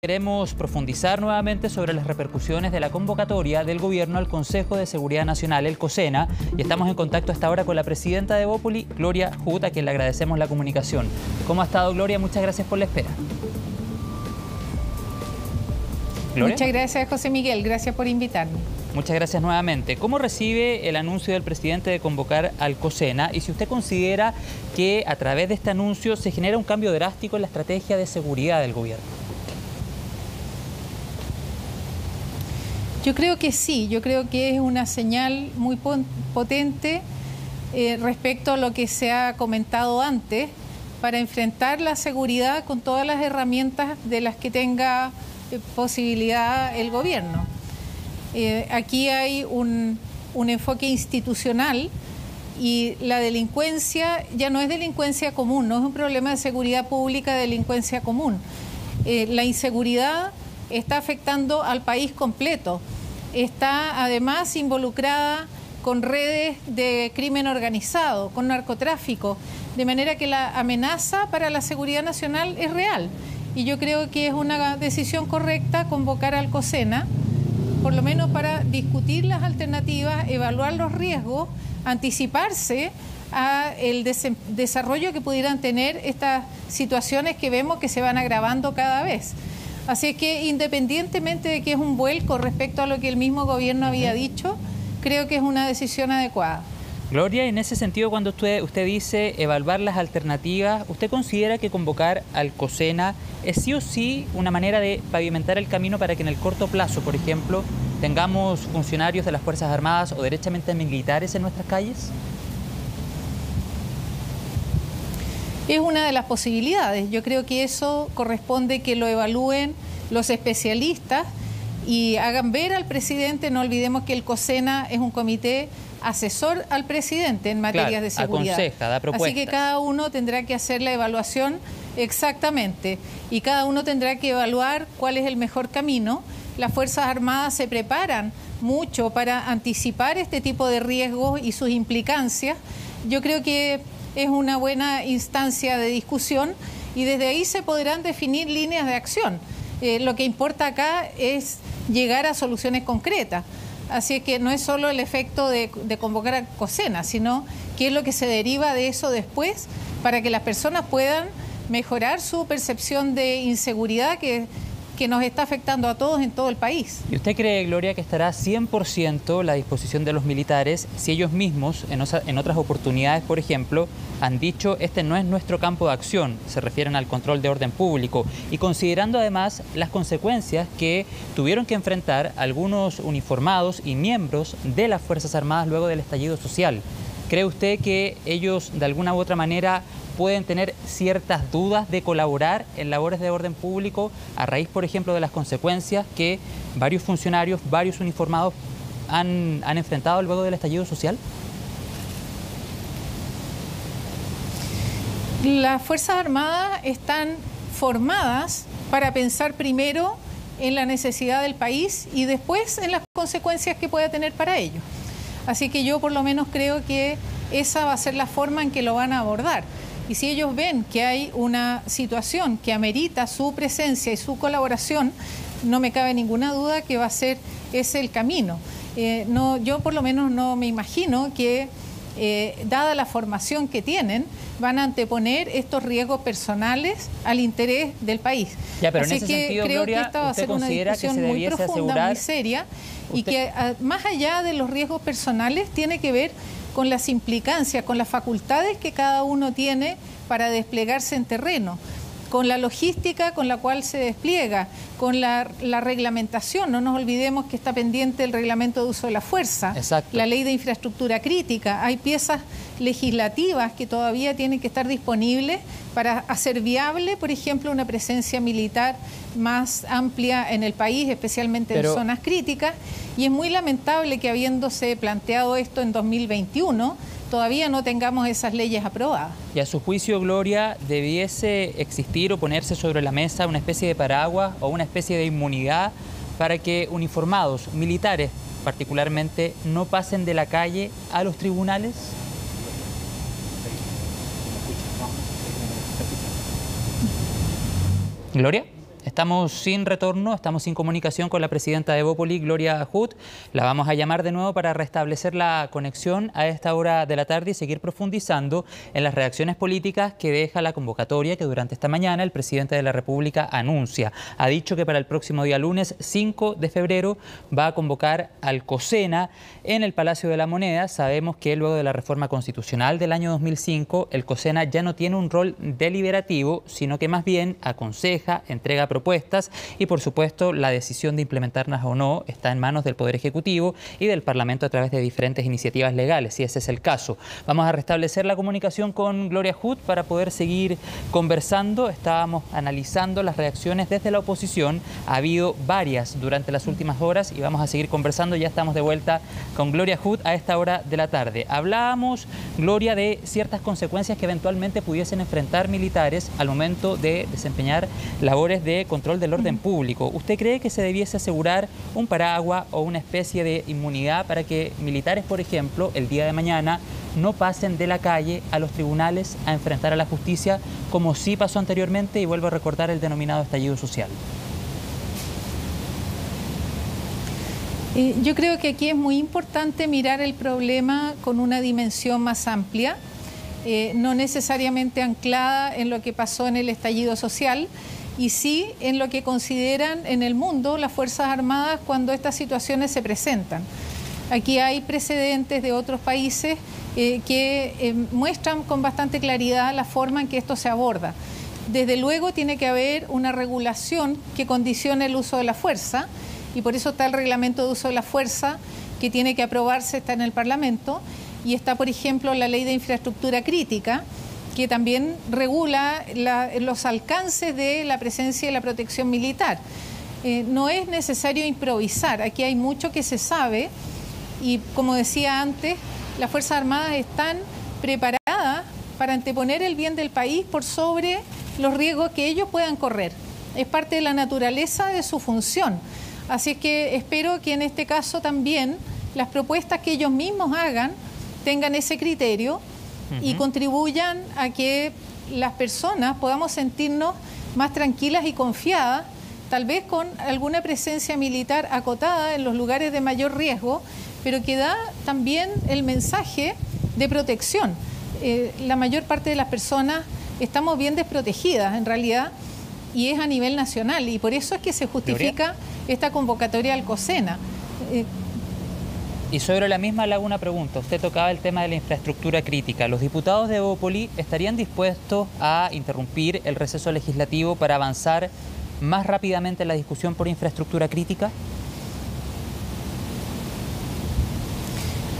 Queremos profundizar nuevamente sobre las repercusiones de la convocatoria del Gobierno al Consejo de Seguridad Nacional, el COSENA, y estamos en contacto hasta ahora con la presidenta de Evópoli, Gloria Hut, a quien le agradecemos la comunicación. ¿Cómo ha estado, Gloria? Muchas gracias por la espera. ¿Gloria? Muchas gracias, José Miguel. Gracias por invitarme. Muchas gracias nuevamente. ¿Cómo recibe el anuncio del presidente de convocar al COSENA? Y si usted considera que a través de este anuncio se genera un cambio drástico en la estrategia de seguridad del Gobierno. Yo creo que sí, yo creo que es una señal muy potente respecto a lo que se ha comentado antes para enfrentar la seguridad con todas las herramientas de las que tenga posibilidad el gobierno. Aquí hay un enfoque institucional y la delincuencia ya no es delincuencia común, no es un problema de seguridad pública, delincuencia común. La inseguridad está afectando al país completo. Está además involucrada con redes de crimen organizado, con narcotráfico, de manera que la amenaza para la seguridad nacional es real. Y yo creo que es una decisión correcta convocar al COSENA, por lo menos para discutir las alternativas, evaluar los riesgos, anticiparse a el desarrollo que pudieran tener estas situaciones que vemos que se van agravando cada vez. Así que independientemente de que es un vuelco respecto a lo que el mismo gobierno había dicho, creo que es una decisión adecuada. Gloria, en ese sentido, cuando usted dice evaluar las alternativas, ¿usted considera que convocar al COSENA es sí o sí una manera de pavimentar el camino para que en el corto plazo, por ejemplo, tengamos funcionarios de las Fuerzas Armadas o derechamente militares en nuestras calles? Es una de las posibilidades. Yo creo que eso corresponde que lo evalúen los especialistas y hagan ver al presidente. No olvidemos que el COSENA es un comité asesor al presidente en materias de seguridad. Aconseja, da propuestas. Así que cada uno tendrá que hacer la evaluación exactamente y cada uno tendrá que evaluar cuál es el mejor camino. Las Fuerzas Armadas se preparan mucho para anticipar este tipo de riesgos y sus implicancias. Yo creo que es una buena instancia de discusión y desde ahí se podrán definir líneas de acción. Lo que importa acá es llegar a soluciones concretas. Así que no es solo el efecto de convocar a COSENA, sino qué es lo que se deriva de eso después para que las personas puedan mejorar su percepción de inseguridad que nos está afectando a todos en todo el país. ¿Y usted cree, Gloria, que estará 100% la disposición de los militares si ellos mismos, en otras oportunidades, por ejemplo, han dicho este no es nuestro campo de acción, se refieren al control de orden público, y considerando además las consecuencias que tuvieron que enfrentar algunos uniformados y miembros de las Fuerzas Armadas luego del estallido social? ¿Cree usted que ellos de alguna u otra manera pueden tener ciertas dudas de colaborar en labores de orden público a raíz, por ejemplo, de las consecuencias que varios funcionarios, varios uniformados han enfrentado luego del estallido social? Las Fuerzas Armadas están formadas para pensar primero en la necesidad del país y después en las consecuencias que pueda tener para ello. Así que yo por lo menos creo que esa va a ser la forma en que lo van a abordar. Y si ellos ven que hay una situación que amerita su presencia y su colaboración, no me cabe ninguna duda que va a ser ese el camino. Yo por lo menos no me imagino que, dada la formación que tienen, van a anteponer estos riesgos personales al interés del país. Ya, pero así en ese que sentido, creo Gloria, que esta va a ser una discusión muy profunda, muy seria, y que más allá de los riesgos personales tiene que ver con las implicancias, con las facultades que cada uno tiene para desplegarse en terreno, con la logística con la cual se despliega, con la reglamentación. No nos olvidemos que está pendiente el reglamento de uso de la fuerza, Exacto. La ley de infraestructura crítica. Hay piezas legislativas que todavía tienen que estar disponibles para hacer viable, por ejemplo, una presencia militar más amplia en el país, especialmente en zonas críticas. Y es muy lamentable que, habiéndose planteado esto en 2021, todavía no tengamos esas leyes aprobadas. Y a su juicio, Gloria, ¿debiese existir o ponerse sobre la mesa una especie de paraguas o una especie de inmunidad para que uniformados, militares particularmente, no pasen de la calle a los tribunales? ¿Gloria? Estamos sin retorno, estamos sin comunicación con la presidenta de Evópoli, Gloria Hood. La vamos a llamar de nuevo para restablecer la conexión a esta hora de la tarde y seguir profundizando en las reacciones políticas que deja la convocatoria que durante esta mañana el presidente de la República anuncia. Ha dicho que para el próximo día lunes 5 de febrero va a convocar al COSENA en el Palacio de la Moneda. Sabemos que luego de la reforma constitucional del año 2005, el COSENA ya no tiene un rol deliberativo, sino que más bien aconseja, entrega propuestas y por supuesto la decisión de implementarlas o no está en manos del Poder Ejecutivo y del Parlamento a través de diferentes iniciativas legales, si ese es el caso. Vamos a restablecer la comunicación con Gloria Hood para poder seguir conversando. Estábamos analizando las reacciones desde la oposición. Ha habido varias durante las últimas horas y vamos a seguir conversando. Ya estamos de vuelta con Gloria Hood a esta hora de la tarde. Hablábamos, Gloria, de ciertas consecuencias que eventualmente pudiesen enfrentar militares al momento de desempeñar labores de control del orden público. ¿Usted cree que se debiese asegurar un paraguas o una especie de inmunidad para que militares, por ejemplo, el día de mañana no pasen de la calle a los tribunales a enfrentar a la justicia, como sí pasó anteriormente, y vuelvo a recordar el denominado estallido social? Yo creo que aquí es muy importante mirar el problema con una dimensión más amplia, no necesariamente anclada en lo que pasó en el estallido social, y sí en lo que consideran en el mundo las Fuerzas Armadas cuando estas situaciones se presentan. Aquí hay precedentes de otros países que muestran con bastante claridad la forma en que esto se aborda. Desde luego tiene que haber una regulación que condicione el uso de la fuerza, y por eso está el reglamento de uso de la fuerza que tiene que aprobarse, está en el Parlamento, y está, por ejemplo, la ley de infraestructura crítica, que también regula los alcances de la presencia y la protección militar. No es necesario improvisar, aquí hay mucho que se sabe y, como decía antes, las Fuerzas Armadas están preparadas para anteponer el bien del país por sobre los riesgos que ellos puedan correr. Es parte de la naturaleza de su función. Así es que espero que en este caso también las propuestas que ellos mismos hagan tengan ese criterio y contribuyan a que las personas podamos sentirnos más tranquilas y confiadas, tal vez con alguna presencia militar acotada en los lugares de mayor riesgo, pero que da también el mensaje de protección. La mayor parte de las personas estamos bien desprotegidas en realidad, y es a nivel nacional, y por eso es que se justifica esta convocatoria al COSENA. Y sobre la misma le hago una pregunta. Usted tocaba el tema de la infraestructura crítica. ¿Los diputados de Evópoli estarían dispuestos a interrumpir el receso legislativo para avanzar más rápidamente en la discusión por infraestructura crítica?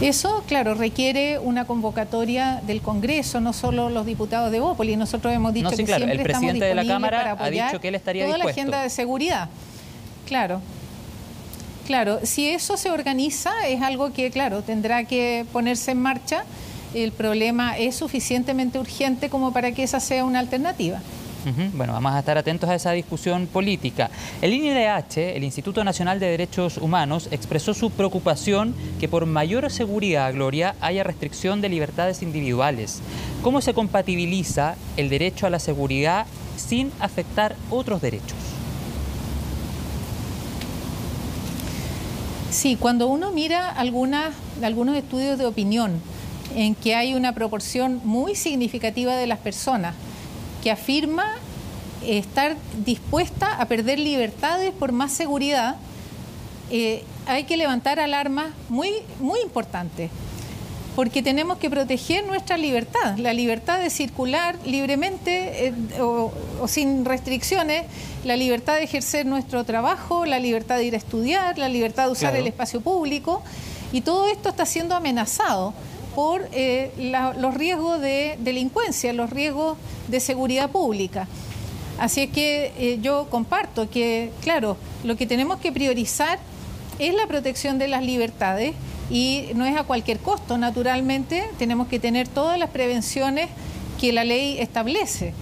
Eso, claro, requiere una convocatoria del Congreso, no solo los diputados de Evópoli. Nosotros hemos dicho que siempre el presidente de la Cámara para apoyar ha dicho que él estaría toda dispuesto. la agenda de seguridad. Claro. Claro, si eso se organiza es algo que, claro, tendrá que ponerse en marcha. El problema es suficientemente urgente como para que esa sea una alternativa. Bueno, vamos a estar atentos a esa discusión política. El INDH, el Instituto Nacional de Derechos Humanos, expresó su preocupación que por mayor seguridad, Gloria, haya restricción de libertades individuales. ¿Cómo se compatibiliza el derecho a la seguridad sin afectar otros derechos? Sí, cuando uno mira algunos estudios de opinión en que hay una proporción muy significativa de las personas que afirma estar dispuesta a perder libertades por más seguridad, hay que levantar alarmas muy, muy importantes, porque tenemos que proteger nuestra libertad, la libertad de circular libremente o sin restricciones, la libertad de ejercer nuestro trabajo, la libertad de ir a estudiar, la libertad de usar el espacio público, y todo esto está siendo amenazado por los riesgos de delincuencia, los riesgos de seguridad pública. Así es que yo comparto que, claro, lo que tenemos que priorizar es la protección de las libertades, y no es a cualquier costo. Naturalmente tenemos que tener todas las prevenciones que la ley establece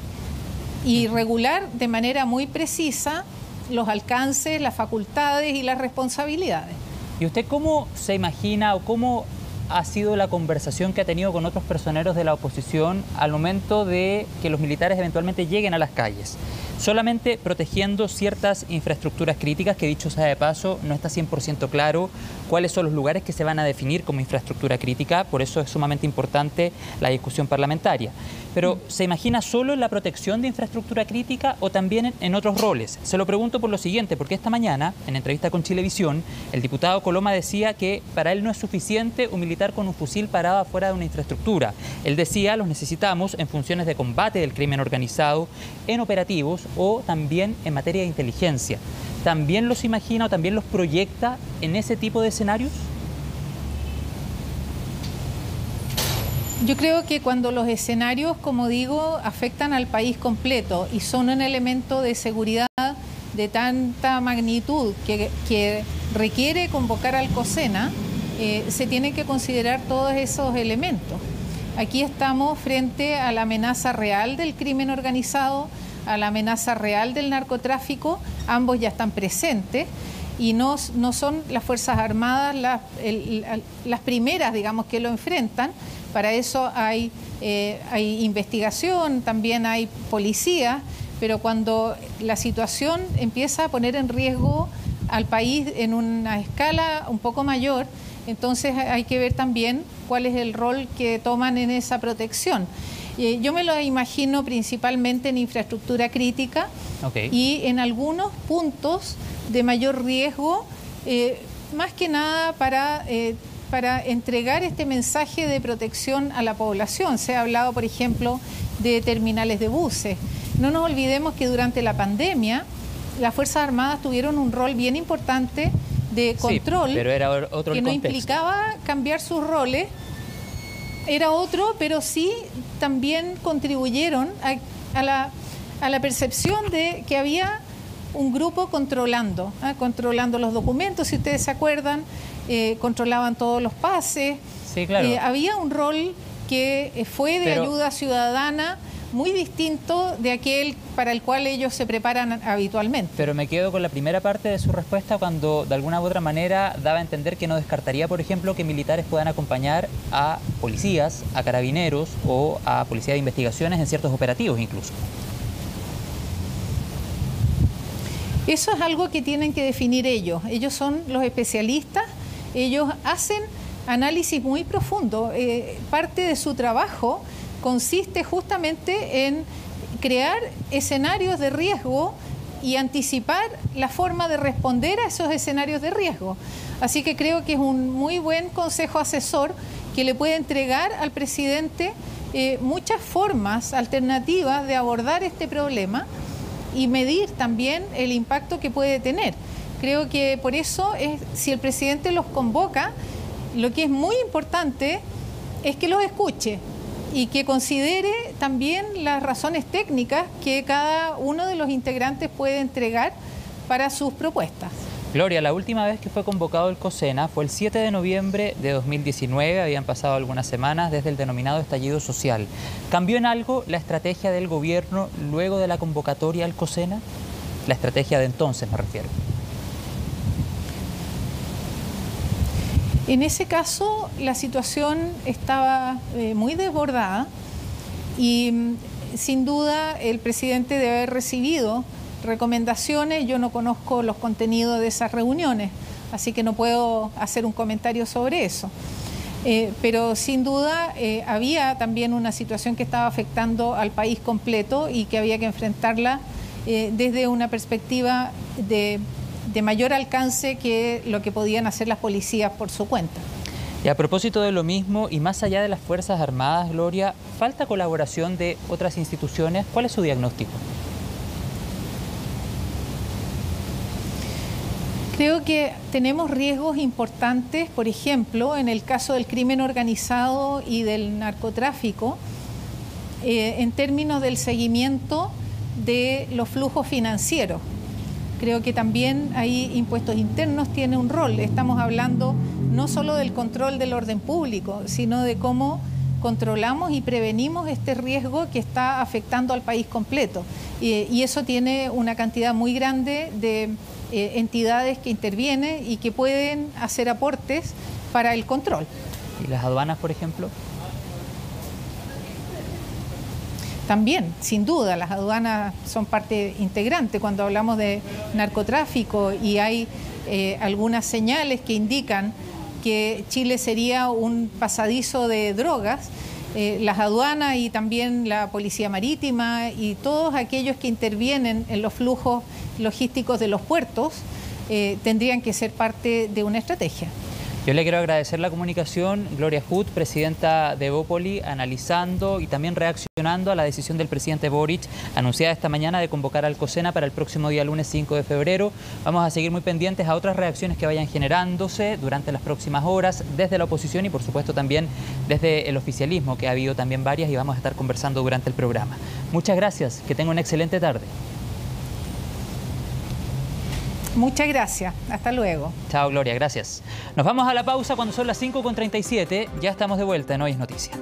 y regular de manera muy precisa los alcances, las facultades y las responsabilidades. ¿Y usted cómo se imagina o cómo ha sido la conversación que ha tenido con otros personeros de la oposición al momento de que los militares eventualmente lleguen a las calles? solamente protegiendo ciertas infraestructuras críticas que, dicho sea de paso, no está 100% claro cuáles son los lugares que se van a definir como infraestructura crítica, por eso es sumamente importante la discusión parlamentaria. Pero ¿se imagina solo en la protección de infraestructura crítica o también en otros roles? Se lo pregunto por lo siguiente, porque esta mañana, en entrevista con Chilevisión, el diputado Coloma decía que para él no es suficiente un militar con un fusil parado afuera de una infraestructura. Él decía, los necesitamos en funciones de combate del crimen organizado, en operativos o también en materia de inteligencia. ¿También los imagina o también los proyecta en ese tipo de escenarios? Yo creo que cuando los escenarios, como digo, afectan al país completo y son un elemento de seguridad de tanta magnitud que requiere convocar al COSENA, se tienen que considerar todos esos elementos. Aquí estamos frente a la amenaza real del crimen organizado, a la amenaza real del narcotráfico, ambos ya están presentes y no son las Fuerzas Armadas las primeras, digamos, que lo enfrentan. Para eso hay investigación, también hay policía, pero cuando la situación empieza a poner en riesgo al país en una escala un poco mayor, entonces hay que ver también cuál es el rol que toman en esa protección. Yo me lo imagino principalmente en infraestructura crítica y en algunos puntos de mayor riesgo, más que nada para entregar este mensaje de protección a la población. Se ha hablado, por ejemplo, de terminales de buses. No nos olvidemos que durante la pandemia las Fuerzas Armadas tuvieron un rol bien importante de control, sí, pero era otro que no implicaba cambiar sus roles, era otro, pero sí también contribuyeron a la percepción de que había un grupo controlando los documentos, si ustedes se acuerdan, controlaban todos los pases. Sí, claro. Había un rol que fue de ayuda ciudadana muy distinto de aquel para el cual ellos se preparan habitualmente. Pero me quedo con la primera parte de su respuesta cuando de alguna u otra manera daba a entender que no descartaría, por ejemplo, que militares puedan acompañar a policías, a carabineros o a policía de investigaciones en ciertos operativos incluso. Eso es algo que tienen que definir ellos. Ellos son los especialistas, ellos hacen análisis muy profundo. Parte de su trabajo consiste justamente en crear escenarios de riesgo y anticipar la forma de responder a esos escenarios de riesgo. Así que creo que es un muy buen consejo asesor que le puede entregar al presidente muchas formas alternativas de abordar este problema y medir también el impacto que puede tener. Creo que por eso, si el presidente los convoca, lo que es muy importante es que los escuche y que considere también las razones técnicas que cada uno de los integrantes puede entregar para sus propuestas. Gloria, la última vez que fue convocado el COSENA fue el 7 de noviembre de 2019, habían pasado algunas semanas desde el denominado estallido social. ¿Cambió en algo la estrategia del gobierno luego de la convocatoria al COSENA? La estrategia de entonces me refiero. En ese caso, la situación estaba muy desbordada y sin duda el presidente debe haber recibido recomendaciones. Yo no conozco los contenidos de esas reuniones, así que no puedo hacer un comentario sobre eso. Pero sin duda había también una situación que estaba afectando al país completo y que había que enfrentarla desde una perspectiva de mayor alcance que lo que podían hacer las policías por su cuenta. Y a propósito de lo mismo, y más allá de las Fuerzas Armadas, Gloria, ¿falta colaboración de otras instituciones? ¿Cuál es su diagnóstico? Creo que tenemos riesgos importantes, por ejemplo, en el caso del crimen organizado y del narcotráfico, en términos del seguimiento de los flujos financieros. Creo que también ahí impuestos internos tiene un rol. Estamos hablando no solo del control del orden público, sino de cómo controlamos y prevenimos este riesgo que está afectando al país completo. Y eso tiene una cantidad muy grande de entidades que intervienen y que pueden hacer aportes para el control. ¿Y las aduanas, por ejemplo? También, sin duda, las aduanas son parte integrante cuando hablamos de narcotráfico y hay algunas señales que indican que Chile sería un pasadizo de drogas. Las aduanas y también la policía marítima y todos aquellos que intervienen en los flujos logísticos de los puertos tendrían que ser parte de una estrategia. Yo le quiero agradecer la comunicación, Gloria Hood, presidenta de Evópoli, analizando y también reaccionando a la decisión del presidente Boric, anunciada esta mañana de convocar al COSENA para el próximo día lunes 5 de febrero. Vamos a seguir muy pendientes a otras reacciones que vayan generándose durante las próximas horas desde la oposición y por supuesto también desde el oficialismo, que ha habido también varias y vamos a estar conversando durante el programa. Muchas gracias, que tenga una excelente tarde. Muchas gracias. Hasta luego. Chao, Gloria. Gracias. Nos vamos a la pausa cuando son las 5:37. Ya estamos de vuelta en Hoy es Noticia.